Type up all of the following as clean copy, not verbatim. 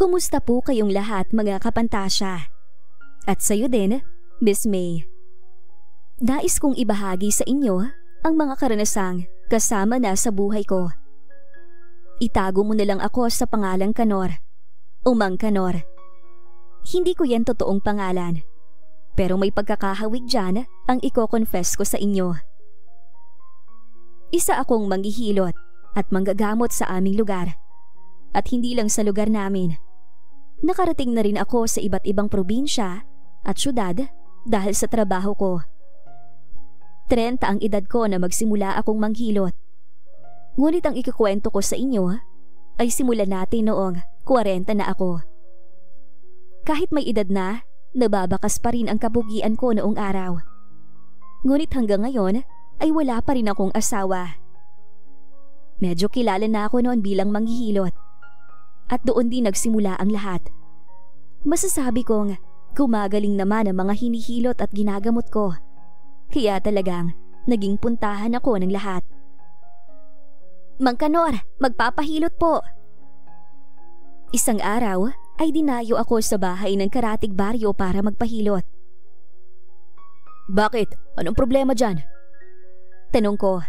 Kumusta po kayong lahat mga kapantasya? At sa'yo din, Miss May. Nais kong ibahagi sa inyo ang mga karanasang kasama na sa buhay ko. Itago mo na lang ako sa pangalang Kanor o Mang Kanor. Hindi ko yan totoong pangalan, pero may pagkakahawig dyan ang iko-confess ko sa inyo. Isa akong manghihilot at manggagamot sa aming lugar. At hindi lang sa lugar namin. Nakarating na rin ako sa iba't ibang probinsya at syudad dahil sa trabaho ko. 30 ang edad ko na magsimula akong manghilot. Ngunit ang ikukwento ko sa inyo ay simula natin noong 40 na ako. Kahit may edad na, nababakas pa rin ang kabugian ko noong araw. Ngunit hanggang ngayon ay wala pa rin akong asawa. Medyo kilala na ako noon bilang manghihilot. At doon din nagsimula ang lahat. Masasabi kong gumagaling naman ang mga hinihilot at ginagamot ko. Kaya talagang naging puntahan ako ng lahat. Mang Kanor, magpapahilot po. Isang araw ay dinayo ako sa bahay ng karatig baryo para magpahilot. Bakit? Anong problema dyan? Tanong ko.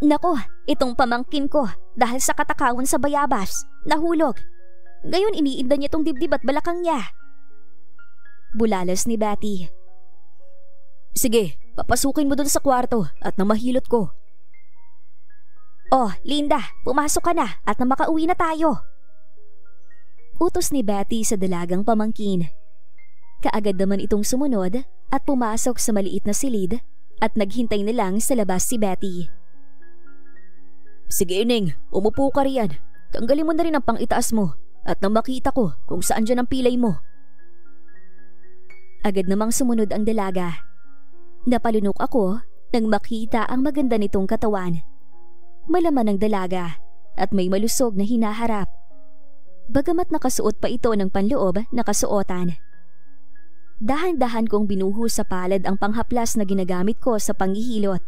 Nako, itong pamangkin ko dahil sa katakawan sa bayabas, nahulog. Ngayon iniinda niya itong dibdib at balakang niya. Bulalas ni Betty. Sige, papasukin mo dun sa kwarto at namahilot ko. Oh, Linda, pumasok ka na at na makauwi na tayo. Utos ni Betty sa dalagang pamangkin. Kaagad naman itong sumunod at pumasok sa maliit na silid at naghintay na lang sa labas si Betty. Sige, Ining, umupo ka riyan. Tanggalin mo na rin ang pang-itaas mo at nang makita ko kung saan dyan ang pilay mo. Agad namang sumunod ang dalaga. Napalunok ako nang makita ang maganda nitong katawan. Malaman ang dalaga at may malusog na hinaharap. Bagamat nakasuot pa ito ng panloob na kasuotan. Dahan-dahan kong binuhos sa palad ang panghaplas na ginagamit ko sa panghihilot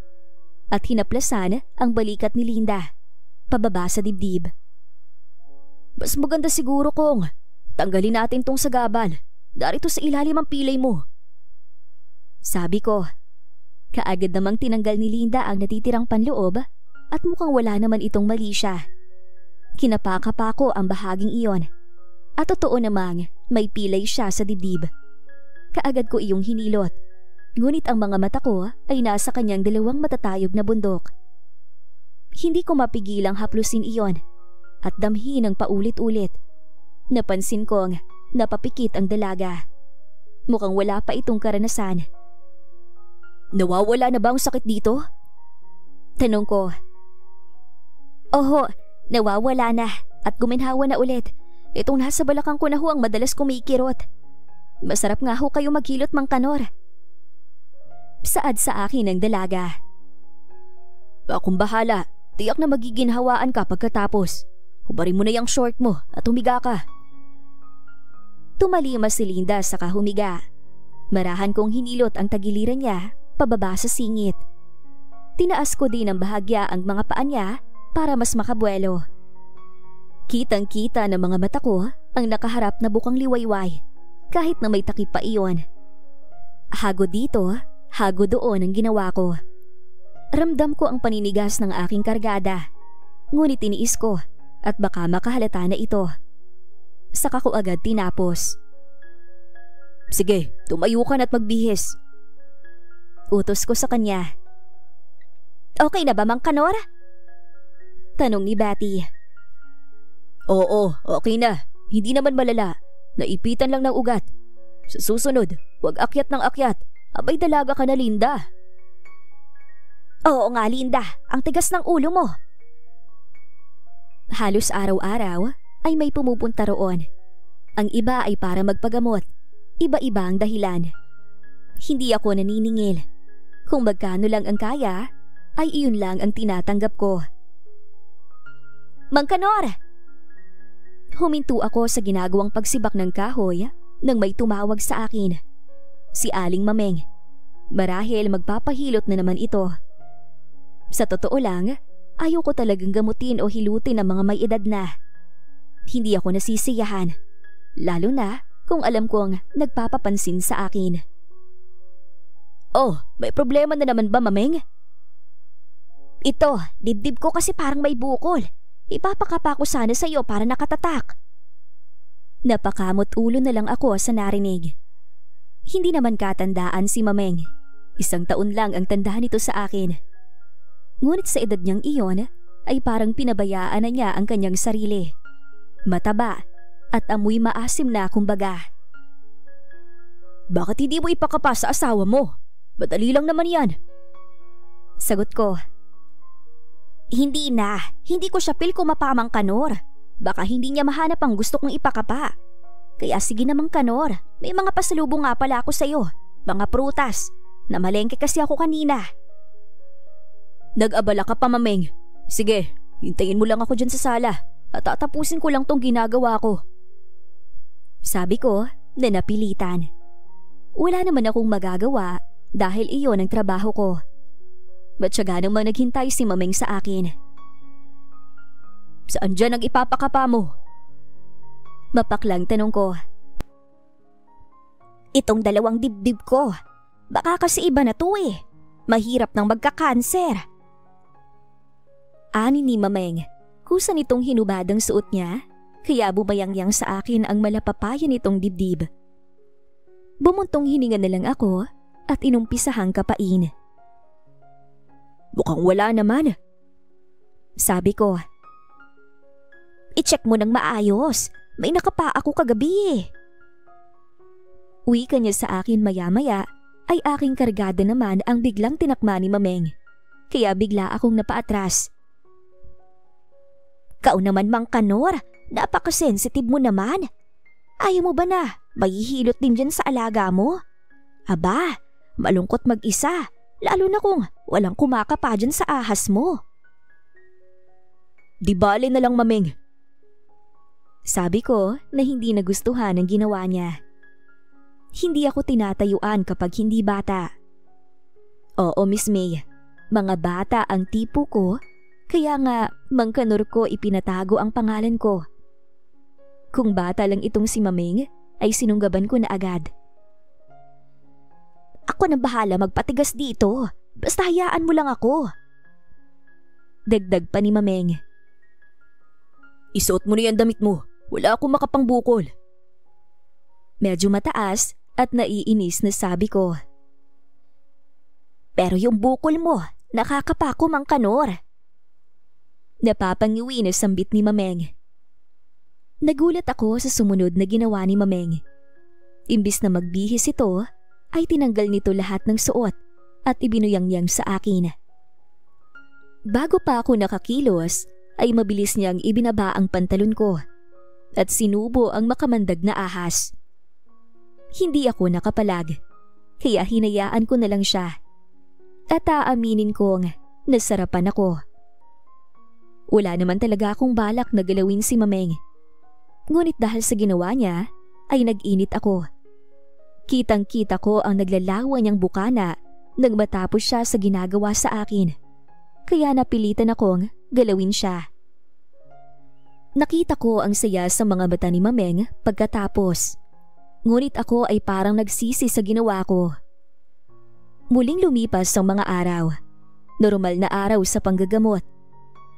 at hinaplasan ang balikat ni Linda, pababa sa dibdib. Mas maganda siguro kung tanggalin natin tong sagabal, darito sa ilalim ang pilay mo. Sabi ko. Kaagad namang tinanggal ni Linda ang natitirang panloob at mukhang wala naman itong mali siya. Kinapaka pa ko ang bahaging iyon at totoo namang may pilay siya sa dibdib. Kaagad ko iyong hinilot. Ngunit ang mga mata ko ay nasa kanyang dalawang matatayog na bundok. Hindi ko mapigilang haplusin iyon at damhin ang paulit-ulit. Napansin kong napapikit ang dalaga. Mukhang wala pa itong karanasan. Nawawala na ba ang sakit dito? Tanong ko. Oho, nawawala na at guminhawa na ulit. Itong nasa balakang ko na ho ang madalas kumikirot. Masarap nga ho kayo maghilot, Mang Kanor. Saad sa akin ang dalaga. Akong bahala. Tiyak na magiginhawaan ka pagkatapos. Hubarin mo na yung short mo at humiga ka. Tumalima si Linda saka humiga. Marahan kong hinilot ang tagiliran niya pababa sa singit. Tinaas ko din ang bahagya ang mga paa niya para mas makabuelo. Kitang-kita ng mga mata ko ang nakaharap na bukang liwayway kahit na may takip pa iyon. Hago dito, hago doon ang ginawa ko. Ramdam ko ang paninigas ng aking kargada. Ngunit tiniis ko at baka makahalata na ito. Saka ko agad tinapos. Sige, tumayo ka na at magbihis. Utos ko sa kanya. Okay na ba, Mang Kanor? Tanong ni Betty. Oo, okay na. Hindi naman malala. Naipitan lang ng ugat. Sa susunod, huwag akyat ng akyat. Abay dalaga ka na, Linda. Oo nga, Linda. Ang tigas ng ulo mo. Halos araw-araw ay may pumupunta roon. Ang iba ay para magpagamot. Iba-iba ang dahilan. Hindi ako naniningil. Kung magkano lang ang kaya, ay iyon lang ang tinatanggap ko. Mang Kanor! Huminto ako sa ginagawang pagsibak ng kahoy nang may tumawag sa akin. Si Aling Mameng. Marahil magpapahilot na naman ito. Sa totoo lang, ayaw ko talagang gamutin o hilutin ang mga may edad na. Hindi ako nasisiyahan, lalo na kung alam kong nagpapapansin sa akin. Oh, may problema na naman ba, Mameng? Ito, dibdib ko kasi parang may bukol. Ipapakapa ko sana sa iyo para nakatatak. Napakamot ulo na lang ako sa narinig. Hindi naman katandaan si Mameng. 1 taon lang ang tanda nito sa akin. Ngunit sa edad niyang iyon ay parang pinabayaan na niya ang kanyang sarili. Mataba at amoy maasim na kumbaga. Bakit hindi mo ipakapa sa asawa mo? Madali lang naman yan. Sagot ko. Hindi na. Hindi ko siya pil kumapamang Kanor. Baka hindi niya mahanap ang gusto kong ipakapa. Kaya sige namang Kanor. May mga pasalubong nga pala ako sa'yo. Mga prutas. Namalengke kasi ako kanina. Nag-abala ka pa, Mameng. Sige, hintayin mo lang ako dyan sa sala at tatapusin ko lang tong ginagawa ko. Sabi ko na napilitan. Wala naman akong magagawa dahil iyon ang trabaho ko. Matyaga namang naghintay si Mameng sa akin. Saan dyan ang ipapakapa mo? Mapaklang tanong ko. Itong 2 dibdib ko. Baka kasi iba na to eh. Mahirap nang magka-cancer. Ani ni Mameng, kusa nitong hinubadang suot niya, kaya bumayangyang sa akin ang malapapayan nitong dibdib. Bumuntong hininga na lang ako at inumpisahang kapain. Mukhang wala naman. Sabi ko. I-check mo nang maayos. May nakapa ako kagabi eh. Uwi ka niya sa akin maya-maya ay aking kargada naman ang biglang tinakma ni Mameng. Kaya bigla akong napaatras. Kau naman Mang Kanor, napaka-sensitive mo naman. Ayaw mo ba na mahihilot din dyan sa alaga mo? Aba, malungkot mag-isa, lalo na kung walang kumakapa dyan sa ahas mo. Di bale na lang, Mameng. Sabi ko na hindi nagustuhan ang ginawa niya. Hindi ako tinatayuan kapag hindi bata. Oo, Miss May, mga bata ang tipo ko, kaya nga Mang Kanor ko ipinatago ang pangalan ko. Kung bata lang itong si Mameng, ay sinunggaban ko na agad. Ako na bahala magpatigas dito, basta hayaan mo lang ako. Dagdag pa ni Mameng. Isuot mo na yan damit mo, wala akong makapangbukol. Medyo mataas at naiinis na sabi ko. Pero yung bukol mo, nakakapako Mang Kanor. Napapangiwi na sambit ni Mameng. Nagulat ako sa sumunod na ginawa ni Mameng. Imbis na magbihis ito, ay tinanggal nito lahat ng suot at ibinuyangyang sa akin. Bago pa ako nakakilos, ay mabilis niyang ibinaba ang pantalon ko at sinubo ang makamandag na ahas. Hindi ako nakapalag, kaya hinayaan ko na lang siya. At aaminin kong nasarapan ako. Wala naman talaga akong balak na galawin si Mameng. Ngunit dahil sa ginawa niya, ay nag-init ako. Kitang-kita ko ang naglalawa niyang bukana nang matapos siya sa ginagawa sa akin. Kaya napilitan akong galawin siya. Nakita ko ang saya sa mga mata ni Mameng pagkatapos. Ngunit ako ay parang nagsisi sa ginawa ko. Muling lumipas ang mga araw. Normal na araw sa panggagamot.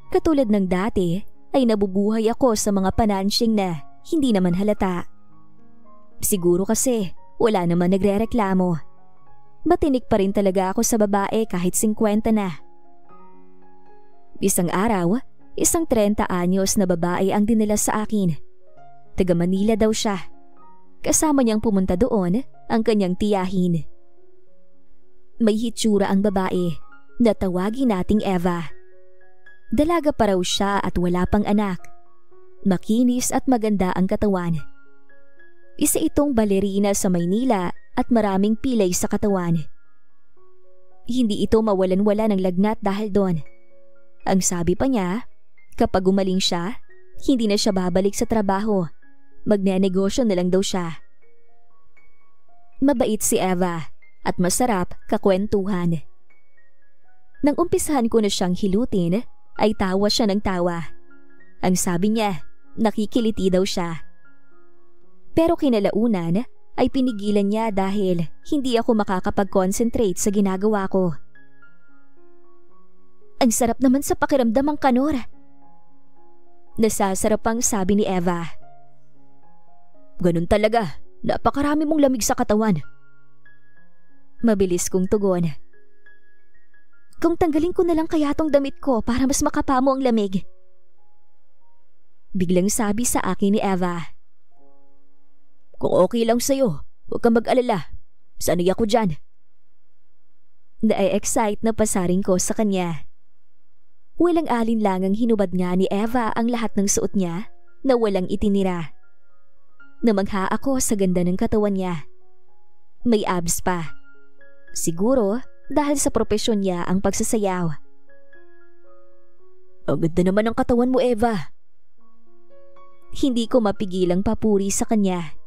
Katulad ng dati ay nabubuhay ako sa mga panansying na hindi naman halata. Siguro kasi wala naman nagrereklamo. Matinik pa rin talaga ako sa babae kahit 50 na. Isang araw, isang 30 anyos na babae ang dinala sa akin. Taga Manila daw siya. Kasama niyang pumunta doon ang kanyang tiyahin. May hitsura ang babae na tawagin nating Eva. Dalaga pa raw siya at wala pang anak. Makinis at maganda ang katawan. Isa itong balerina sa Maynila at maraming pilay sa katawan. Hindi ito mawalan-wala ng lagnat dahil doon. Ang sabi pa niya, kapag gumaling siya, hindi na siya babalik sa trabaho. Magnenegosyo na lang daw siya. Mabait si Eva at masarap kakwentuhan. Nang umpisahan ko na siyang hilutin, ay tawa siya ng tawa. Ang sabi niya, Nakikiliti daw siya. Pero kinalaunan ay pinigilan niya dahil hindi ako makakapag-concentrate sa ginagawa ko. Ang sarap naman sa pakiramdam ang kanor. Nasasarap ang sabi ni Eva. Ganun talaga, napakarami mong lamig sa katawan. Mabilis kong tugon. Kung tanggalin ko na lang kaya tong damit ko para mas makapamo ang lamig. Biglang sabi sa akin ni Eva. Kung okay lang sa'yo, huwag kang mag-alala. Sanay ako dyan. Na-excite na pasaring ko sa kanya. Walang alinlangang hinubad nga ni Eva ang lahat ng suot niya na walang itinira. Namangha ako sa ganda ng katawan niya. May abs pa. Siguro dahil sa propesyon niya ang pagsasayaw. Ang ganda naman ng katawan mo, Eva. Hindi ko mapigilang papuri sa kanya.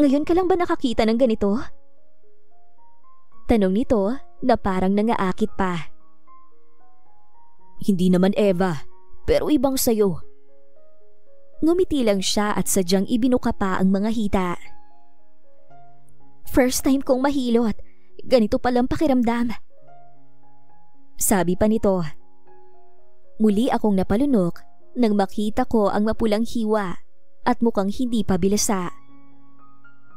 Ngayon ka lang ba nakakita ng ganito? Tanong nito na parang nangaakit pa. Hindi naman, Eva, pero ibang sayo. Ngumiti lang siya at sadyang ibinuka pa ang mga hita. First time kong mahilot, ganito palang pakiramdam. Sabi pa nito. Muli akong napalunok nang makita ko ang mapulang hiwa at mukhang hindi pa bilasa.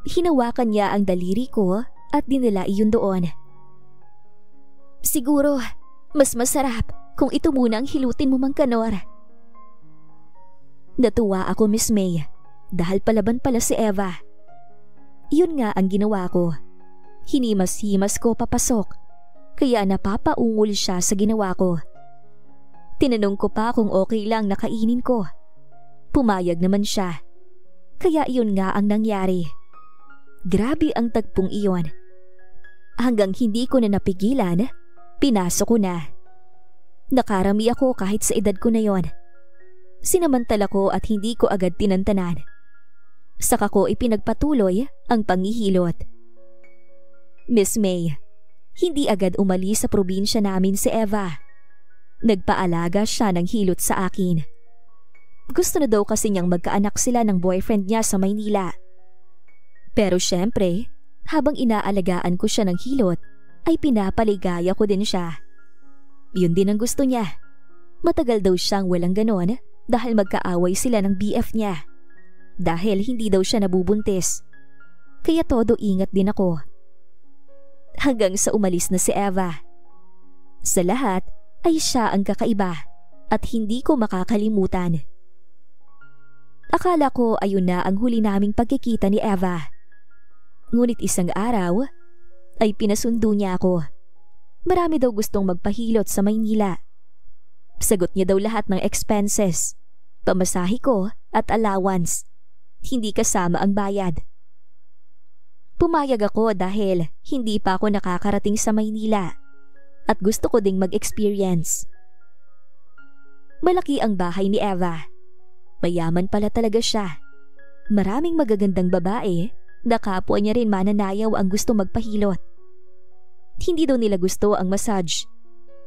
Hinawakan niya ang daliri ko at dinala iyon doon. Siguro, mas masarap kung ito muna ang hilutin mo, Mang Kanor. Natuwa ako, Miss May, dahil palaban pala si Eva. Yun nga ang ginawa ko. Hinimas-himas ko papasok, kaya napapaungol siya sa ginawa ko. Tinanong ko pa kung okay lang na kainin ko. Pumayag naman siya. Kaya iyon nga ang nangyari. Grabe ang tagpong iyon. Hanggang hindi ko na napigilan, pinasok ko na. Nakarami ako kahit sa edad ko na yon. Sinamantala ko at hindi ko agad tinantanan. Saka ko ipinagpatuloy ang panghihilot. Miss May, hindi agad umalis sa probinsya namin si Eva. Nagpaalaga siya ng hilot sa akin. Gusto na daw kasi niyang magkaanak sila ng boyfriend niya sa Maynila. Pero syempre, habang inaalagaan ko siya ng hilot, ay pinapaligaya ko din siya. Yun din ang gusto niya. Matagal daw siyang walang ganon dahil magkaaway sila ng BF niya. Dahil hindi daw siya nabubuntis. Kaya todo ingat din ako. Hanggang sa umalis na si Eva. Sa lahat ay siya ang kakaiba at hindi ko makakalimutan. Akala ko ayun na ang huli naming pagkikita ni Eva. Ngunit isang araw ay pinasundo niya ako. Marami daw gustong magpahilot sa Maynila. Sagot niya daw lahat ng expenses, pamasahe ko at allowance. Hindi kasama ang bayad. Pumayag ako dahil hindi pa ako nakakarating sa Maynila at gusto ko ding mag-experience. Malaki ang bahay ni Eva. Mayaman pala talaga siya. Maraming magagandang babae na kapwa niya rin mananayaw ang gusto magpahilot. Hindi daw nila gusto ang massage.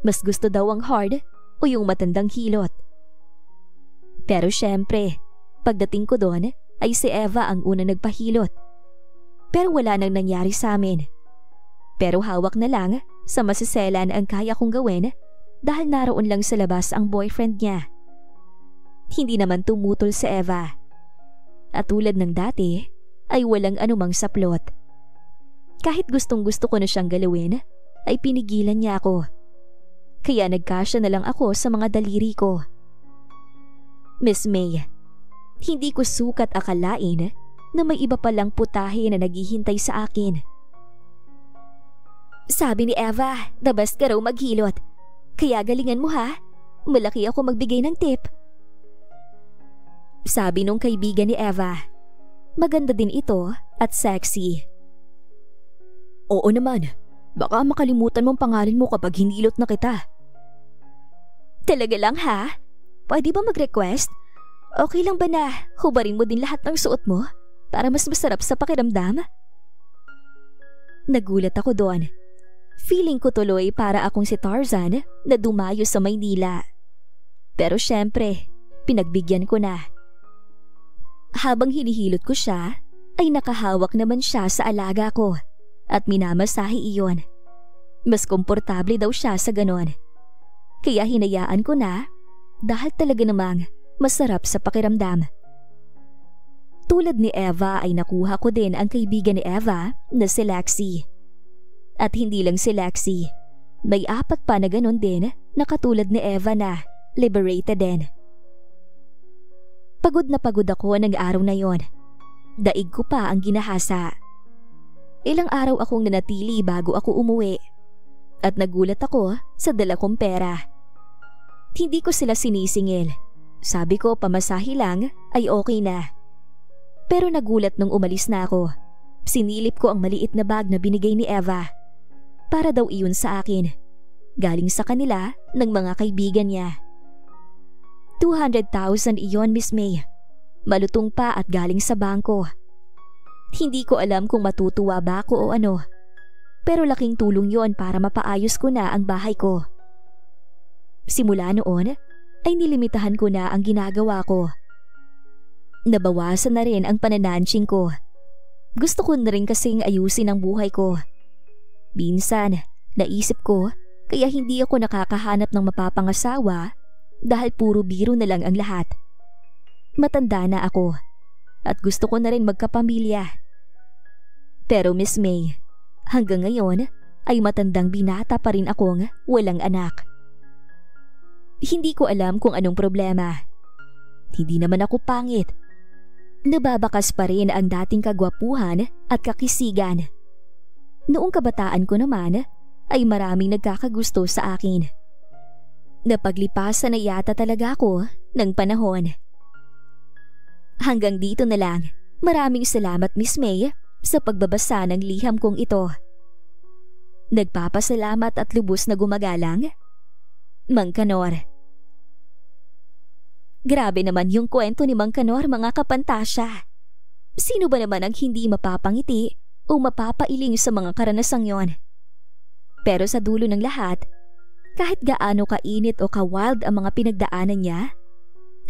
Mas gusto daw ang hard o yung matandang hilot. Pero syempre, pagdating ko doon ay si Eva ang una nagpahilot. Pero wala nang nangyari sa amin. Pero hawak na lang sa masiselan ang kaya kong gawin dahil naroon lang sa labas ang boyfriend niya. Hindi naman tumutol si Eva. At tulad ng dati ay walang anumang saplot. Kahit gustong gusto ko na siyang galawin ay pinigilan niya ako. Kaya nagkasya na lang ako sa mga daliri ko. Miss May, hindi ko sukat akalain na may iba palang putahe na naghihintay sa akin. Sabi ni Eva, the best ka raw maghilot. Kaya galingan mo ha, malaki ako magbigay ng tip. Sabi nung kaibigan ni Eva. Maganda din ito at sexy. Oo naman, baka makalimutan mong pangalan mo kapag hinilot na kita. Talaga lang ha? Pwede ba mag-request? Okay lang ba na hubarin mo din lahat ng suot mo para mas masarap sa pakiramdam? Nagulat ako doon. Feeling ko tuloy para akong si Tarzan na dumayo sa Maynila. Pero syempre, pinagbigyan ko na. Habang hinihilot ko siya, ay nakahawak naman siya sa alaga ko at minamasahe iyon. Mas komportable daw siya sa ganon. Kaya hinayaan ko na dahil talaga namang masarap sa pakiramdam. Tulad ni Eva ay nakuha ko din ang kaibigan ni Eva na si Lexi. At hindi lang si Lexi, may 4 pa na ganon din na katulad ni Eva na liberated din. Pagod na pagod ako ng araw na yon. Daig ko pa ang ginahasa. Ilang araw akong nanatili bago ako umuwi. At nagulat ako sa dala kong pera. Hindi ko sila sinisingil. Sabi ko pamasahe lang ay okay na. Pero nagulat nung umalis na ako. Sinilip ko ang maliit na bag na binigay ni Eva. Para daw iyon sa akin. Galing sa kanila ng mga kaibigan niya. 200,000 iyon, Miss May. Malutong pa at galing sa bangko. Hindi ko alam kung matutuwa ba ako o ano. Pero laking tulong yon para mapaayos ko na ang bahay ko. Simula noon ay nilimitahan ko na ang ginagawa ko. Nabawasan na rin ang panananching ko. Gusto ko na rin kasing ayusin ang buhay ko. Minsan, naisip ko kaya hindi ako nakakahanap ng mapapangasawa dahil puro biro na lang ang lahat. Matanda na ako at gusto ko na rin magkapamilya. Pero Miss May, hanggang ngayon ay matandang binata pa rin akong walang anak. Hindi ko alam kung anong problema. Hindi naman ako pangit. Nababakas pa rin ang dating kagwapuhan at kakisigan. Noong kabataan ko naman ay maraming nagkakagusto sa akin. Napaglipasan na yata talaga ako ng panahon. Hanggang dito na lang. Maraming salamat Miss May sa pagbabasa ng liham kong ito. Nagpapasalamat at lubos na gumagalang, Mang Kanor. Grabe naman yung kwento ni Mang Kanor, mga kapantasya. Sino ba naman ang hindi mapapangiti o mapapailing sa mga karanasang yon? Pero sa dulo ng lahat, kahit gaano kainit o ka-wild ang mga pinagdaanan niya,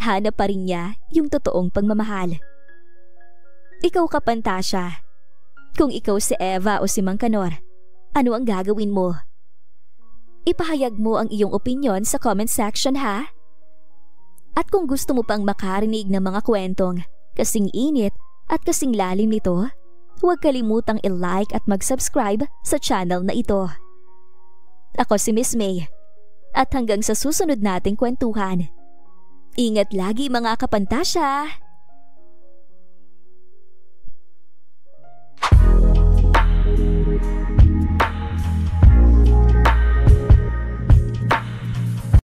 hanap pa rin niya yung totoong pagmamahal. Ikaw, kapantasya, kung ikaw si Eva o si Mang Kanor, ano ang gagawin mo? Ipahayag mo ang iyong opinyon sa comment section, ha? At kung gusto mo pang makarinig ng mga kwentong kasing init at kasing lalim nito, huwag kalimutang i-like at mag-subscribe sa channel na ito. Ako si Miss May, at hanggang sa susunod nating kwentuhan. Ingat lagi, mga kapantasya!